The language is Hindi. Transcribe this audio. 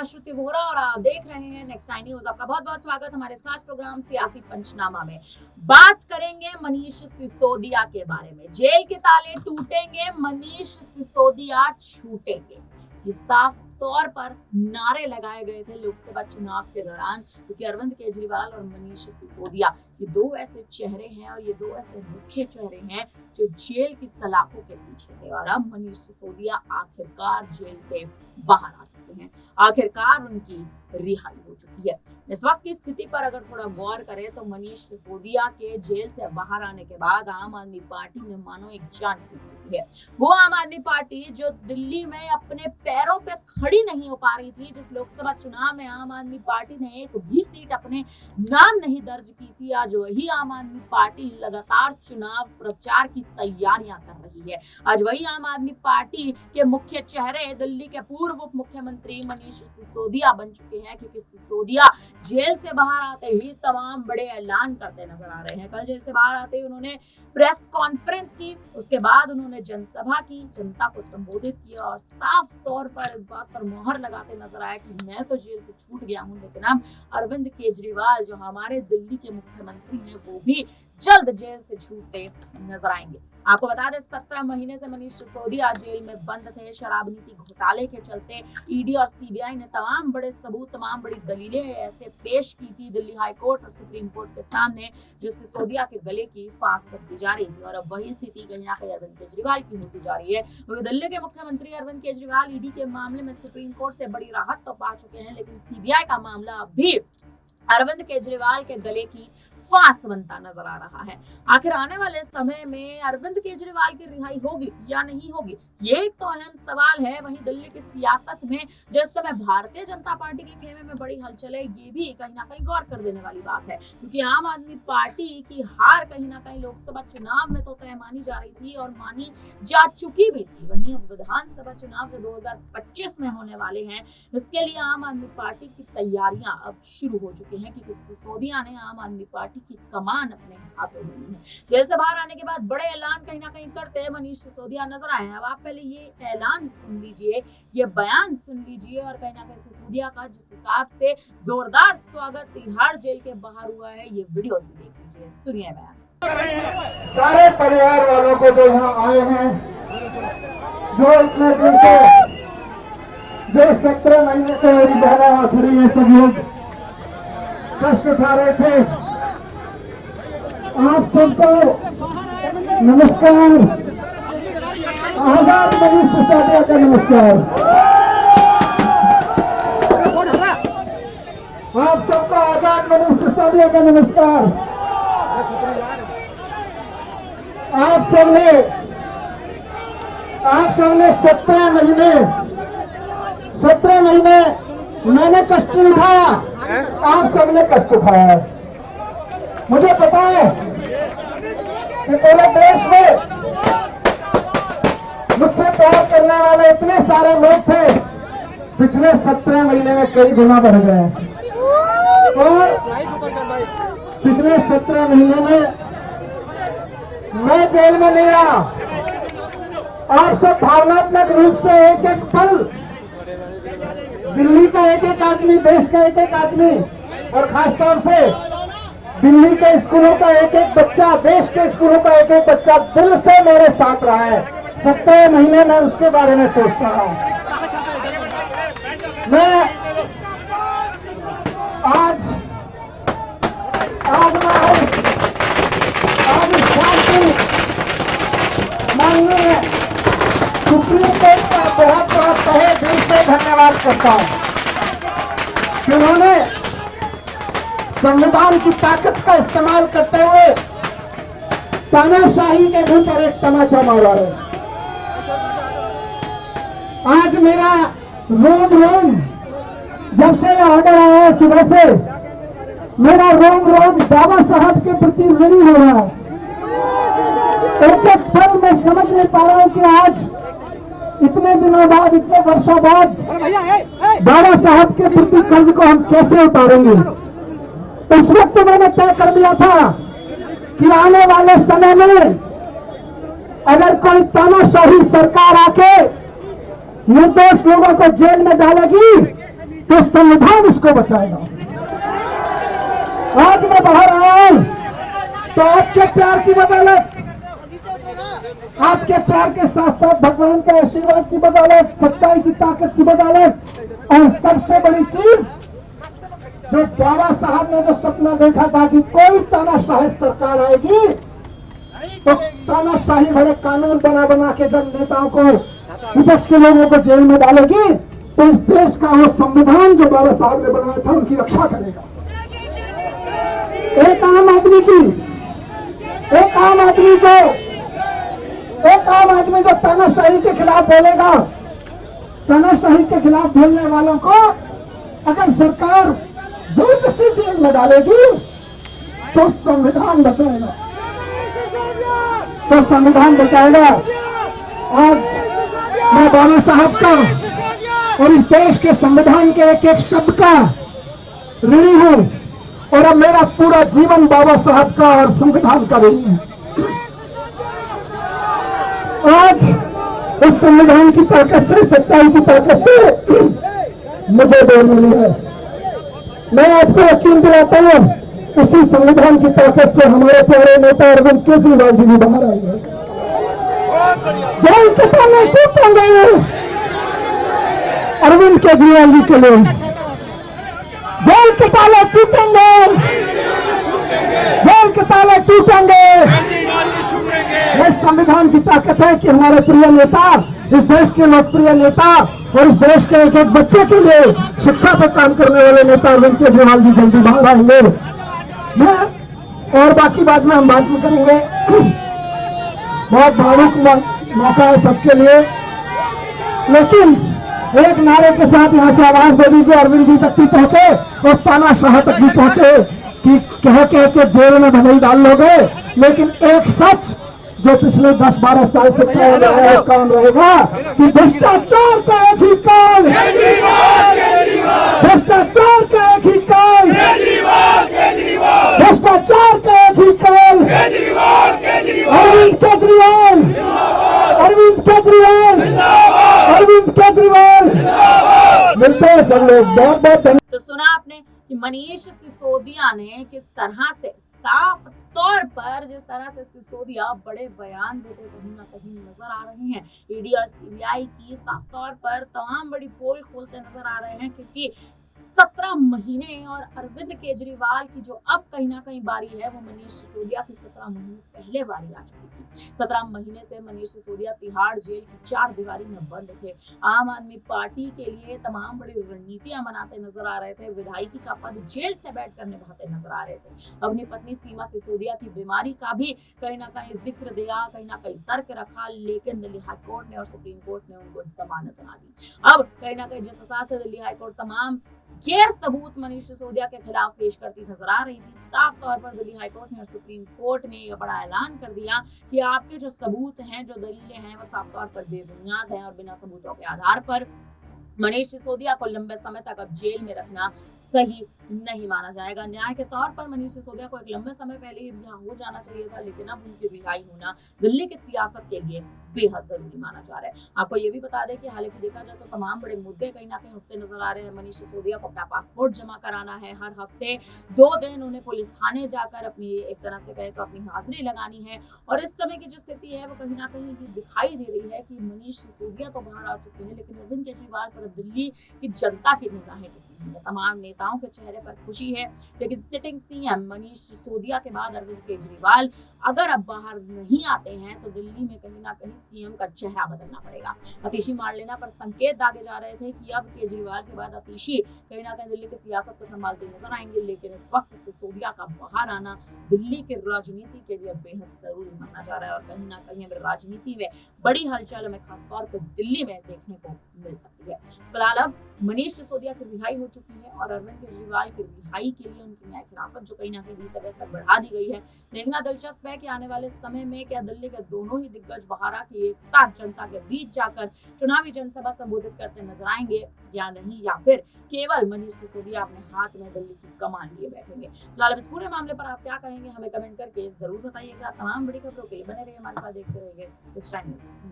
श्रुति वोहरा और आप देख रहे हैं नेक्स्ट 9 न्यूज। आपका बहुत बहुत स्वागत हमारे इस खास प्रोग्राम सियासी पंचनामा में। बात करेंगे मनीष सिसोदिया के बारे में। जेल के ताले टूटेंगे, मनीष सिसोदिया छूटेंगे, ये साफ तौर पर नारे लगाए गए थे लोकसभा चुनाव के दौरान, क्योंकि अरविंद केजरीवाल और मनीष सिसोदिया ये दो ऐसे चेहरे हैं और ये दो ऐसे मुख्य चेहरे हैं जो जेल की सलाखों के पीछे थे। और अब मनीष सिसोदिया आखिरकार जेल से बाहर आ चुके हैं, आखिरकार उनकी रिहाई हो चुकी है। इस वक्त की स्थिति पर अगर थोड़ा गौर करें तो मनीष सिसोदिया के जेल से बाहर आने के बाद आम आदमी पार्टी में मानो एक जान फूट चुकी है। वो आम आदमी पार्टी जो दिल्ली में अपने पैरों पे खड़ी नहीं हो पा रही थी, जिस लोकसभा चुनाव में आम आदमी पार्टी ने एक भी सीट अपने नाम नहीं दर्ज की थी, आज वही आम आदमी पार्टी लगातार चुनाव प्रचार की तैयारियां कर रही है। आज वही आम आदमी पार्टी के मुख्य चेहरे दिल्ली के पूर्व उप मुख्यमंत्री मनीष सिसोदिया बन चुके हैं, क्योंकि सिसोदिया जेल से बाहर आते ही तमाम बड़े ऐलान करते नजर आ रहे हैं। कल जेल से बाहर आते ही उन्होंने प्रेस कॉन्फ्रेंस की, उसके बाद उन्होंने जनसभा की, जनता को संबोधित किया और साफ तौर पर इस बात पर मोहर लगाते नजर आया कि मैं तो जेल से छूट गया हूं, लेकिन अब अरविंद केजरीवाल जो हमारे दिल्ली के मुख्यमंत्री हैं वो भी जल्द जेल से छूटते नजर आएंगे। आपको बता दें 17 महीने से मनीष सिसोदिया जेल में बंद थे। शराब नीति घोटाले के चलते ईडी और सीबीआई ने तमाम बड़े सबूत, तमाम बड़ी दलीलें ऐसे पेश की थी दिल्ली हाई कोर्ट और सुप्रीम कोर्ट के सामने, जो सिसोदिया के गले की फांस तक दी जा रही थी। और अब वही स्थिति कहीं ना कहीं अरविंद केजरीवाल की होती जा रही है। तो दिल्ली के मुख्यमंत्री अरविंद केजरीवाल ईडी के मामले में सुप्रीम कोर्ट से बड़ी राहत तो पा चुके हैं, लेकिन सीबीआई का मामला अब भी अरविंद केजरीवाल के गले की फांस बनता नजर आ रहा है। आखिर आने वाले समय में अरविंद केजरीवाल की रिहाई होगी या नहीं होगी, ये एक तो अहम सवाल है। वहीं दिल्ली की सियासत में जिस समय भारतीय जनता पार्टी के खेमे में बड़ी हलचल है, ये भी कहीं ना कहीं गौर कर देने वाली बात है, क्योंकि आम आदमी पार्टी की हार कहीं ना कहीं लोकसभा चुनाव में तो तय मानी जा रही थी और मानी जा चुकी भी थी। वहीं अब विधानसभा चुनाव जो 2025 में होने वाले हैं, इसके लिए आम आदमी पार्टी की तैयारियां अब शुरू हो चुकी हैं, क्योंकि सिसोदिया ने आम आदमी पार्टी की कमान अपने हाथों में ली है। जेल से बाहर आने के बाद बड़े ऐलान कहीं ना कहीं करते हैं मनीष सिसोदिया नजर आए हैं। अब आप पहले ये ऐलान सुन लीजिए, ये बयान सुन लीजिए और कहीं ना कहीं सिसोदिया का जिस हिसाब से जोरदार स्वागत तिहाड़ जेल के बाहर हुआ है, ये वीडियो भी देख लीजिए, सुनिए बयान। सारे परिवार वालों को जो यहाँ आए हैं, जो इतने दिन से, जो 17 महीने से मेरी बहना वहां खड़ी है, सब लोग कष्ट उठा रहे थे, आप सबको नमस्कार। आजाद मनीष सिसोदिया का नमस्कार। आप सबको आजाद मनीष सिसोदिया का नमस्कार। आप सबने 17 महीने मैंने कष्ट उठाया, आप सबने कष्ट उठाया। मुझे पता है कि पूरे देश में मुझसे प्यार करने वाले इतने सारे लोग थे, पिछले 17 महीने में कई गुना बढ़ गए। और पिछले 17 महीने में मैं जेल में नहीं रहा। आप सब भावनात्मक रूप से एक एक पल, दिल्ली का एक एक आदमी, देश का एक एक आदमी और खासतौर से दिल्ली के स्कूलों का एक एक बच्चा, देश के स्कूलों का एक एक बच्चा दिल से मेरे साथ रहा है। 17 महीने मैं उसके बारे में सोचता रहा हूं। मैं आज माननीय सुप्रीम कोर्ट का बहुत बहुत तहे दिल से धन्यवाद करता हूं कि उन्होंने संविधान की ताकत का इस्तेमाल करते हुए तानाशाही के मुंह पर एक तमाचा मारा है। आज मेरा रोम जब से यह ऑर्डर आया है, सुबह से मेरा रोम बाबा साहब के प्रति ऋणी हो रहा है। एक एक पल मैं समझ नहीं पा रहा हूं कि आज इतने दिनों बाद, इतने वर्षों बाद बाबा साहब के प्रति कर्ज को हम कैसे उतारेंगे। उस वक्त तो मैंने तय कर दिया था कि आने वाले समय में अगर कोई तानाशाही सरकार आके निर्दोष लोगों को जेल में डालेगी तो संविधान उसको बचाएगा। आज मैं बाहर आया हूं तो आपके प्यार की बदौलत, आपके प्यार के साथ साथ भगवान के आशीर्वाद की बदौलत, सच्चाई की ताकत की बदौलत, और सबसे बड़ी चीज जो बाबा साहब ने जो सपना देखा था कि कोई तानाशाही सरकार आएगी तो तानाशाही भरे कानून बना बना के जब नेताओं को, विपक्ष के लोगों को जेल में डालेगी, तो इस देश का वो संविधान जो बाबा साहब ने बनाया था उनकी रक्षा करेगा। एक आम आदमी जो तानाशाही के खिलाफ बोलेगा, तानाशाही के खिलाफ बोलने वालों को अगर सरकार जबरदस्ती जेल में डालेगी तो संविधान बचाएगा, तो संविधान बचाएगा। आज मैं बाबा साहब का और इस देश के संविधान के एक एक शब्द का ऋणी हूं, और अब मेरा पूरा जीवन बाबा साहब का और संविधान का ऋणी है। आज इस संविधान की ताकत से, सच्चाई की ताकत से मुझे देर मिली है। मैं आपको यकीन दिलाता हूं, इसी संविधान की ताकत से हमारे प्यारे नेता अरविंद केजरीवाल जी भी बाहर आएंगे। जेल के ताले टूटेंगे अरविंद केजरीवाल जी के लिए, जेल के ताले टूटेंगे, जेल के ताले टूटेंगे। यह संविधान की ताकत है कि हमारे प्रिय नेता, इस देश के लोकप्रिय नेता और इस देश के एक एक बच्चे के लिए शिक्षा पर काम करने वाले नेता अरविंद केजरीवाल जी जल्दी बाहर आएंगे। मैं और बाकी बात में हम बात में करेंगे। बहुत भावुक मौका है सबके लिए, लेकिन एक नारे के साथ यहाँ से आवाज दे दीजिए, अरविंद जी तक भी पहुंचे और तानाशाह तक भी पहुंचे कि कह के जेल में भले ही डाल लोगे, लेकिन एक सच जो पिछले 10-12 साल से काम रहेगा कि भ्रष्टाचार का एक ही काल, भ्रष्टाचार का एक ही काल, भ्रष्टाचार का एक ही काल। अरविंद केजरीवाल, अरविंद केजरीवाल, अरविंद केजरीवाल। मिलते हैं सब लोग। बहुत बहुत धन्यवाद। तो सुना आपने कि मनीष सिसोदिया ने किस तरह से साफ तौर पर, जिस तरह से सिसोदिया बड़े बयान देते कहीं ना कहीं नजर आ रहे हैं। ईडी और सीबीआई की साफ तौर पर तमाम बड़ी पोल खोलते नजर आ रहे हैं, क्योंकि 17 महीने और अरविंद केजरीवाल की जो अब कहीं ना कहीं बारी है, वो मनीष सिसोदिया की 17 महीने पहले बारी आ चुकी थी। 17 महीने से मनीष सिसोदिया तिहाड़ जेल की 4 दीवारी में बंद थे। आम आदमी पार्टी के लिए तमाम बड़ी रणनीतियां बनाते नजर आ रहे थे। विधायकी का पद जेल से बैठकर निभाते नजर आ रहे थे। अपनी पत्नी सीमा सिसोदिया की बीमारी का भी कहीं ना कहीं जिक्र दिया, कहीं ना कहीं तर्क रखा, लेकिन दिल्ली हाईकोर्ट ने और सुप्रीम कोर्ट ने उनको जमानत ना दी। अब कहीं ना कहीं जिस हिसाब से दिल्ली हाईकोर्ट तमाम गैर सबूत मनीष सिसोदिया के खिलाफ पेश करती नजर आ रही थी, साफ तौर पर दिल्ली हाईकोर्ट ने और सुप्रीम कोर्ट ने यह बड़ा ऐलान कर दिया कि आपके जो सबूत हैं, जो दलीलें हैं, वो साफ तौर पर बेबुनियाद हैं और बिना सबूतों के आधार पर मनीष सिसोदिया को लंबे समय तक अब जेल में रखना सही नहीं माना जाएगा। न्याय के तौर पर मनीष सिसोदिया को एक लंबे समय पहले ही रिहा हो जाना चाहिए था, लेकिन अब उनकी रिहाई होना दिल्ली की सियासत के लिए बेहद जरूरी माना जा रहा है। आपको ये भी बता दें कि हालांकि देखा जाए तो तमाम बड़े मुद्दे कहीं ना कहीं उठते नजर आ रहे हैं। मनीष सिसोदिया को अपना पासपोर्ट जमा कराना है, हर हफ्ते 2 दिन उन्हें पुलिस थाने जाकर अपनी, एक तरह से कहे तो अपनी हाजिरी लगानी है। और इस समय की जो स्थिति है वो कहीं ना कहीं ये दिखाई दे रही है कि मनीष सिसोदिया तो बाहर आ चुके हैं, लेकिन अरविंद केजरीवाल पर दिल्ली की जनता की निगाहें टिकी हुई है। तमाम नेताओं के चेहरे पर खुशी है, लेकिन सिटिंग सीएम मनीष सिसोदिया के बाद अरविंद केजरीवाल अगर अब बाहर नहीं आते हैं तो दिल्ली में कहीं ना कहीं सीएम का चेहरा बदलना पड़ेगा। आतिशी मार लेना पर संकेत दागे जा रहे थे कि अब केजरीवाल के बाद आतिशी कहीं ना कहीं दिल्ली की सियासत को संभालते नजर आएंगे, लेकिन इस वक्त सिसोदिया का बाहर आना दिल्ली की राजनीति के लिए बेहद जरूरी माना जा रहा है और कहीं ना कहीं हमें राजनीति में बड़ी हलचल हमें खासतौर पर दिल्ली में देखने को मिल सकती है। फिलहाल अब मनीष सिसोदिया की रिहाई हो चुकी है और अरविंद केजरीवाल की रिहाई के लिए उनकी न्यायिक हिरासत जो कहीं ना कहीं 20 अगस्त तक बढ़ा दी गई है। देखना दिलचस्प है कि आने वाले समय में क्या दिल्ली के दोनों ही दिग्गज बाहर आके एक साथ जनता के बीच जाकर चुनावी जनसभा संबोधित करते नजर आएंगे या नहीं, या फिर केवल मनीष सिसोदिया अपने हाथ में दिल्ली की कमान लिए बैठेंगे। फिलहाल इस पूरे मामले पर आप क्या कहेंगे हमें कमेंट करके जरूर बताइएगा। तमाम बड़ी खबरों के लिए बने रहिए हमारे साथ, देखते रहिए नेक्स्ट टाइम न्यूज़।